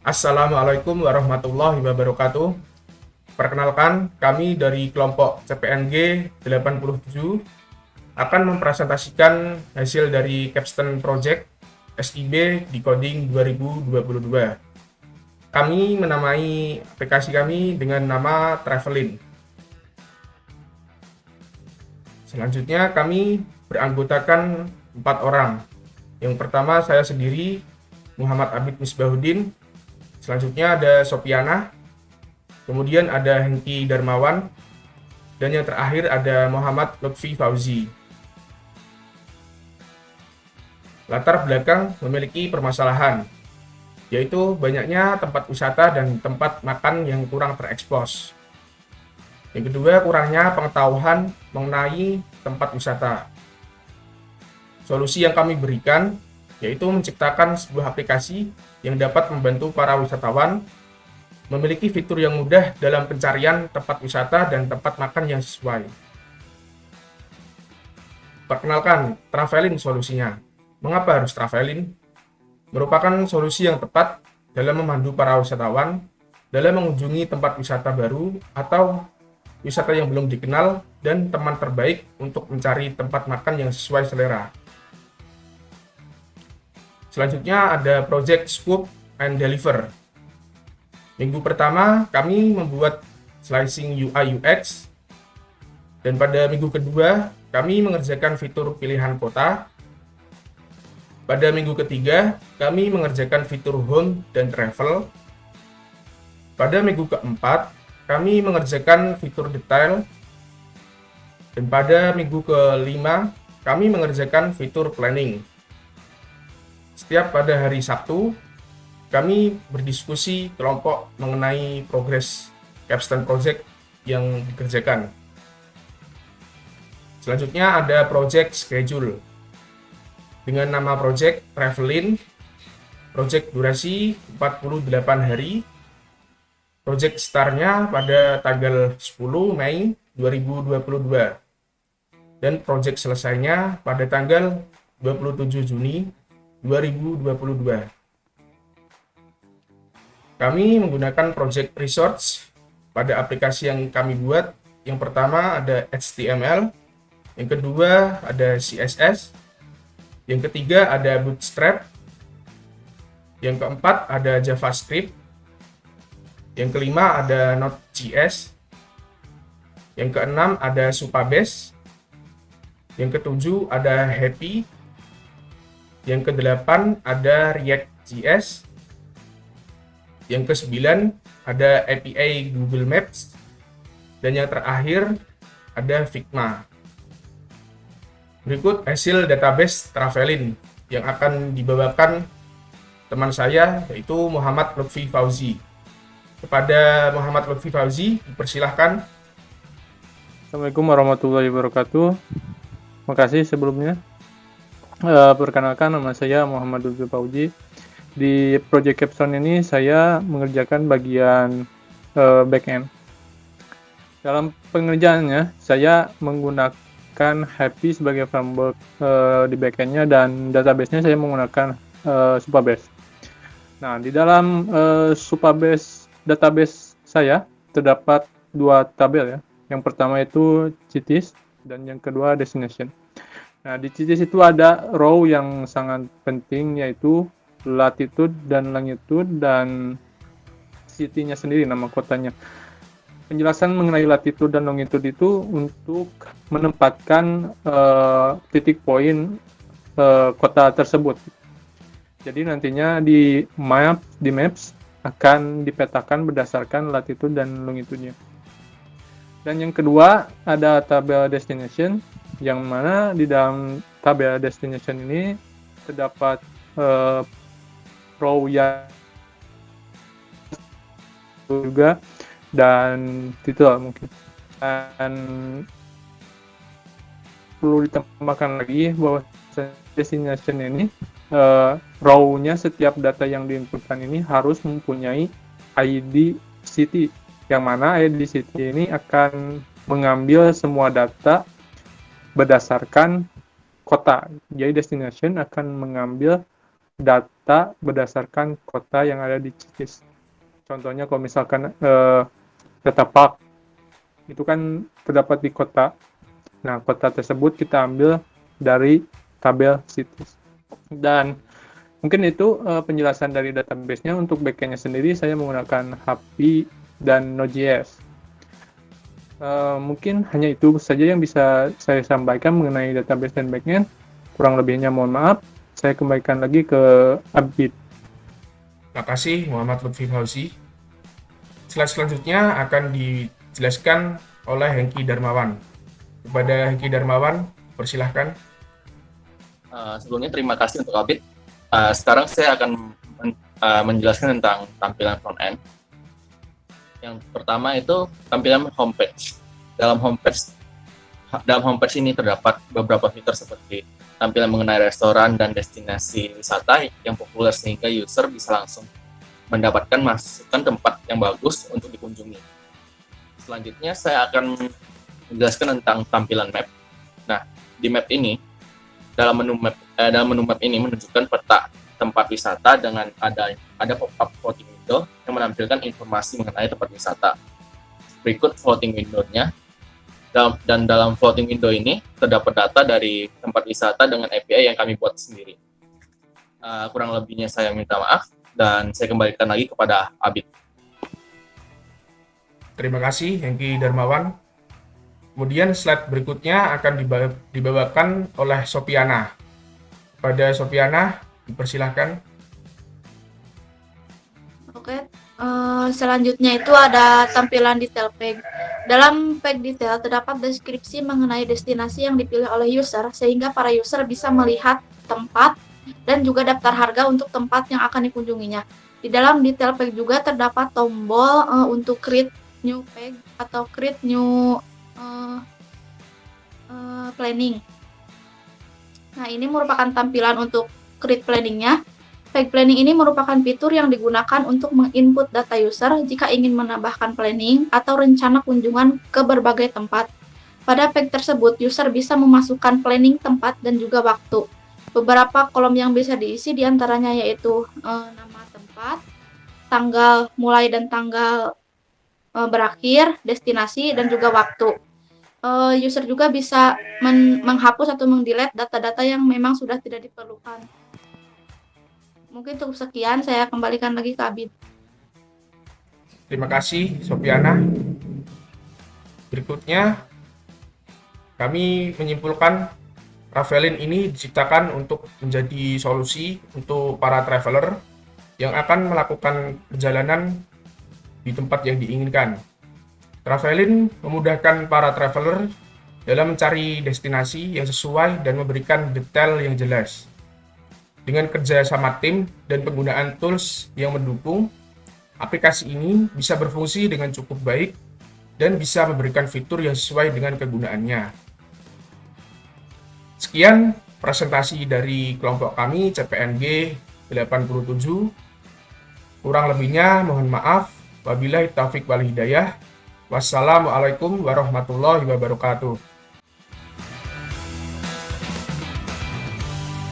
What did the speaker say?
Assalamualaikum warahmatullahi wabarakatuh. Perkenalkan, kami dari kelompok CPNG 87 akan mempresentasikan hasil dari Capstone Project SIB Decoding 2022. Kami menamai aplikasi kami dengan nama Travelin. Selanjutnya kami beranggotakan 4 orang. Yang pertama saya sendiri, Muhammad Abid Misbahuddin. Selanjutnya ada Sopiana, kemudian ada Hengki Darmawan, dan yang terakhir ada Muhammad Lutfi Fauzi. Latar belakang memiliki permasalahan, yaitu banyaknya tempat wisata dan tempat makan yang kurang terekspos. Yang kedua, kurangnya pengetahuan mengenai tempat wisata. Solusi yang kami berikan yaitu menciptakan sebuah aplikasi yang dapat membantu para wisatawan memiliki fitur yang mudah dalam pencarian tempat wisata dan tempat makan yang sesuai. Perkenalkan, Travelin solusinya. Mengapa harus Travelin? Merupakan solusi yang tepat dalam memandu para wisatawan dalam mengunjungi tempat wisata baru atau wisata yang belum dikenal dan teman terbaik untuk mencari tempat makan yang sesuai selera. Selanjutnya ada Project Scoop and Deliver. Minggu pertama kami membuat slicing UI UX, dan pada minggu kedua kami mengerjakan fitur pilihan kota. Pada minggu ketiga kami mengerjakan fitur home dan travel. Pada minggu keempat kami mengerjakan fitur detail, dan pada minggu kelima kami mengerjakan fitur planning. Setiap pada hari Sabtu, kami berdiskusi kelompok mengenai progres Capstone Project yang dikerjakan. Selanjutnya ada Project Schedule. Dengan nama Project Travelin, Project durasi 48 hari, Project start-nya pada tanggal 10 Mei 2022, dan Project selesainya pada tanggal 27 Juni 2022. Kami menggunakan Project Research pada aplikasi yang kami buat. Yang pertama ada HTML, yang kedua ada CSS, yang ketiga ada Bootstrap, yang keempat ada JavaScript, yang kelima ada Node.js, yang keenam ada Supabase, yang ketujuh ada Happy, yang kedelapan ada React.js, yang kesembilan ada API Google Maps, dan yang terakhir ada Figma. Berikut hasil database Travelin yang akan dibawakan teman saya, yaitu Muhammad Lutfi Fauzi. Kepada Muhammad Lutfi Fauzi, dipersilahkan. Assalamualaikum warahmatullahi wabarakatuh. Terima kasih sebelumnya. Perkenalkan, nama saya Muhammad Lutfi Fauzi. Di Project Capstone ini saya mengerjakan bagian backend. Dalam pengerjaannya, saya menggunakan Happy sebagai framework di backendnya, dan database-nya saya menggunakan Supabase. Nah, di dalam Supabase database saya terdapat dua tabel ya. Yang pertama itu cities dan yang kedua destination. Nah, di cities itu ada row yang sangat penting, yaitu latitude dan longitude dan city-nya sendiri, nama kotanya. Penjelasan mengenai latitude dan longitude itu untuk menempatkan titik poin kota tersebut. Jadi nantinya di maps akan dipetakan berdasarkan latitude dan longitude-nya. Dan yang kedua ada tabel destination, yang mana di dalam tabel destination ini terdapat row yang juga dan titel mungkin. Dan perlu ditambahkan lagi bahwa destination ini row-nya setiap data yang diinputkan ini harus mempunyai ID city, yang mana ID city ini akan mengambil semua data berdasarkan kota. Jadi destination akan mengambil data berdasarkan kota yang ada di Cities. Contohnya kalau misalkan data park itu kan terdapat di kota. Nah, kota tersebut kita ambil dari tabel Cities. Dan mungkin itu penjelasan dari database-nya. Untuk backend-nya sendiri saya menggunakan HP dan Node.js. Mungkin hanya itu saja yang bisa saya sampaikan mengenai database dan backend. Kurang lebihnya mohon maaf. Saya kembalikan lagi ke Abid. Terima kasih Muhammad Lutfi Fauzi. Slide selanjutnya akan dijelaskan oleh Hengki Darmawan. Kepada Hengki Darmawan, persilahkan. Sebelumnya terima kasih untuk Abid. Sekarang saya akan menjelaskan tentang tampilan front-end. Yang pertama itu tampilan homepage. Dalam homepage ini terdapat beberapa fitur seperti tampilan mengenai restoran dan destinasi wisata yang populer sehingga user bisa langsung mendapatkan masukan tempat yang bagus untuk dikunjungi. Selanjutnya saya akan menjelaskan tentang tampilan map. Nah, di map ini dalam menu map ini menunjukkan peta tempat wisata dengan ada pop-up floating window yang menampilkan informasi mengenai tempat wisata. Berikut floating window-nya. Dan dalam floating window ini terdapat data dari tempat wisata dengan API yang kami buat sendiri. Kurang lebihnya saya minta maaf dan saya kembalikan lagi kepada Abid. Terima kasih Hengki Darmawan. Kemudian slide berikutnya akan dibawakan oleh Sopiana. Pada Sopiana, dipersilahkan. Oke, selanjutnya itu ada tampilan detail page. Dalam page detail terdapat deskripsi mengenai destinasi yang dipilih oleh user sehingga para user bisa melihat tempat dan juga daftar harga untuk tempat yang akan dikunjunginya. Di dalam detail page juga terdapat tombol untuk create new page atau create new planning. Nah, ini merupakan tampilan untuk create planning-nya. Page planning ini merupakan fitur yang digunakan untuk menginput data user jika ingin menambahkan planning atau rencana kunjungan ke berbagai tempat. Pada page tersebut, user bisa memasukkan planning tempat dan juga waktu. Beberapa kolom yang bisa diisi diantaranya yaitu nama tempat, tanggal mulai dan tanggal berakhir, destinasi, dan juga waktu. User juga bisa menghapus atau mendelete data-data yang memang sudah tidak diperlukan. Mungkin cukup sekian, saya kembalikan lagi ke Abid. Terima kasih Sopiana. Berikutnya, kami menyimpulkan Ravelin ini diciptakan untuk menjadi solusi untuk para traveler yang akan melakukan perjalanan di tempat yang diinginkan. Ravelin memudahkan para traveler dalam mencari destinasi yang sesuai dan memberikan detail yang jelas. Dengan kerja sama tim dan penggunaan tools yang mendukung, aplikasi ini bisa berfungsi dengan cukup baik dan bisa memberikan fitur yang sesuai dengan kegunaannya. Sekian presentasi dari kelompok kami CPNG 87. Kurang lebihnya mohon maaf. Wabillahi taufiq wal hidayah. Wassalamualaikum warahmatullahi wabarakatuh.